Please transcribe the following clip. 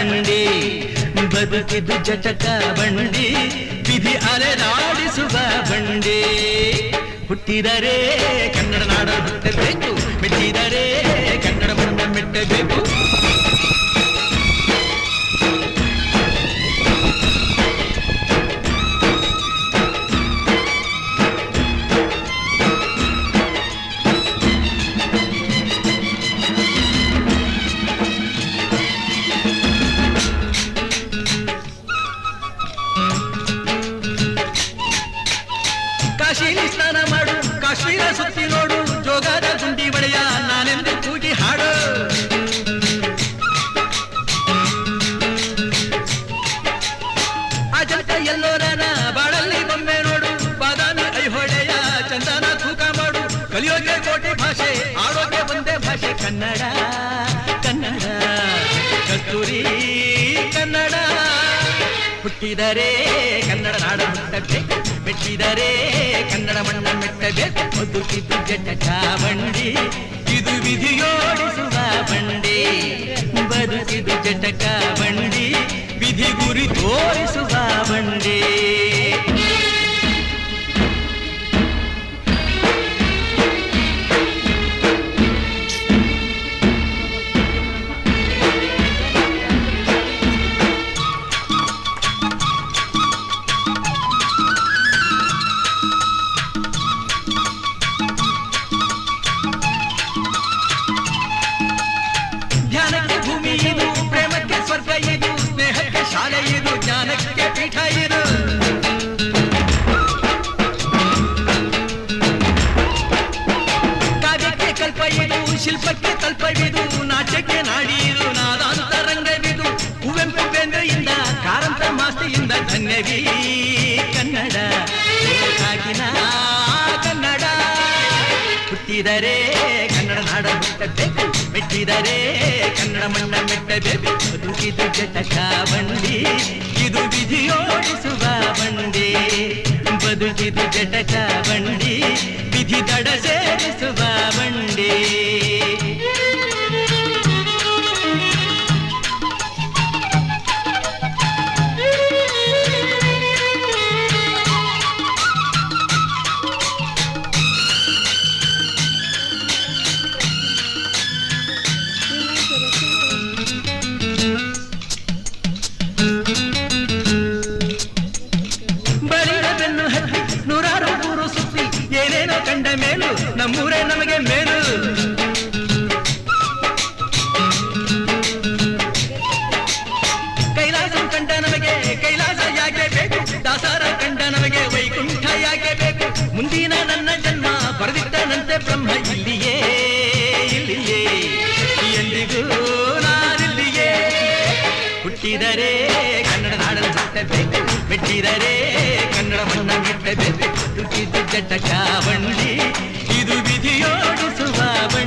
ಬಂಡಿ ಬದುಕಿದು ಜಟಕ ಬಂಡಿ ವಿಧಿ ಅಲೆದಾಡಿಸುವ ಬಂಡಿ ಹುಟ್ಟಿದರೆ ಕನ್ನಡ ನಾಡ ಹುಟ್ಟಬೇಕು ಮೆಟ್ಟಿದರೆ ಕನ್ನಡ ಮಣ್ಣ ಮೆಟ್ಟಬೇಕು ಕಾಶಿಲಿ ಸ್ನಾನ ಮಾಡು ಕಾಶ್ಮೀರ ಸುತ್ತಿ ನೋಡು ಜೋಗದ ಗುಂಡಿ ಬಳೆಯ ನಾನೆಂದು ಕೂಗಿ ಹಾಡು ಅಜಂತ ಎಲ್ಲೋರನ ಬಾಳಲ್ಲಿ ಬೊಮ್ಮೆ ನೋಡು ಬಾದಾಮಿ ಐಹೊಳೆಯ ಚಂದನ ತೂಕ ಮಾಡು ಕಲಿಯೋಕೆ ಕೋಟಿ ಭಾಷೆ ಆಡೋಕೆ ಒಂದೇ ಭಾಷೆ ಕನ್ನಡ ಕನ್ನಡ ಕಸ್ತೂರಿ ಕನ್ನಡ ಹುಟ್ಟಿದರೆ ಕನ್ನಡ ನಾಡ ಹುಟ್ಟಬೇಕು ಮೆಟ್ಟಿದರೆ ಕನ್ನಡ ಮಣ್ಣ ಮೆಟ್ಟಬೇಕು ಬದುಕಿದು ಜಟಕ ಬಂಡಿ ಇದು ವಿಧಿಯೋಡಿಸುವ ಬಂಡಿ ಬದುಕಿದು ಜಟಕ ಬಂಡಿ ವಿಧಿ ಗುರಿ ತೋರಿಸುವ ಬಂಡಿ ಧ್ಯಾನಕ್ಕೆ ಭೂಮಿ ಇದು ಪ್ರೇಮಕ್ಕೆ ಸ್ವರ್ಗ ಇದು ಸ್ನೇಹಕ್ಕೆ ಶಾಲೆ ಇದು ಜ್ಞಾನಕ್ಕೆ ಪೀಠ ಇದು ಕಾವ್ಯಕ್ಕೆ ಕಲ್ಪ ಇದು ಶಿಲ್ಪಕ್ಕೆ ಕಲ್ಪವಿದು ನಾಟ್ಯಕ್ಕೆ ನಾಡಿ ಇದು ನಾದಾಂತರಂಗವಿದು ಕುವೆಂಪು ಬೇಂದ್ರೆಯಿಂದ ಕಾರಂತ ಮಾಸ್ತಿಯಿಂದ ಧನ್ಯವೀ ಕನ್ನಡ ಕಾಗಿನ ಕನ್ನಡ ಹುಟ್ಟಿದರೆ ಕನ್ನಡ ನಾಡ ಹುಟ್ಟಬೇಕು ಮೆಟ್ಟಿದರೆ ಕನ್ನಡ ಮಣ್ಣ ಮೆಟ್ಟಬೇಕು ಬದುಕಿದು ಜಟಕ ಬಂಡಿ ಇದು ವಿಧಿಯೋಡಿಸುವ ಬಂಡಿ ಬದುಕಿದು ಜಟಕ ಬಂಡಿ ವಿಧಿ ದಡ ಸೇರಿಸುವ ಬಂಡಿ ನೂರಾರು ಊರು ಸುತ್ತಿ ಏನೇನೋ ಕಂಡ ಮೇಲು ನಮ್ಮೂರೇ ನಮಗೆ ಮೇಲು ಕೈಲಾಸ ಕಂಡ ನಮಗೆ ಕೈಲಾಸ ಯಾಕೆ ಬೇಕು ದಾಸರ ಕಂಡ ನಮಗೆ ವೈಕುಂಠ ಯಾಕೆ ಬೇಕು ಮುಂದಿನ ನನ್ನ ಜನ್ಮ ಬರೆದಿಟ್ಟನಂತೆ ಬ್ರಹ್ಮ ಇಲ್ಲಿಯೇ ಇಲ್ಲಿಯೇ ಎಂದಿಗೂ ನಾನಿಲ್ಲಿಯೇ ಹುಟ್ಟಿದರೆ ಕನ್ನಡ ನಾಡನ್ನು ಹುಟ್ಟಬೇಕು ಮೆಟ್ಟಿದರೆ ಕನ್ನಡ ಮಣ್ಣ ಮೆಟ್ಟಬೇಕು ಬದುಕಿದು ಜಟಕ ಬಂಡಿ ಇದು ವಿಧಿಯೋಡಿಸುವ ಬಂಡಿ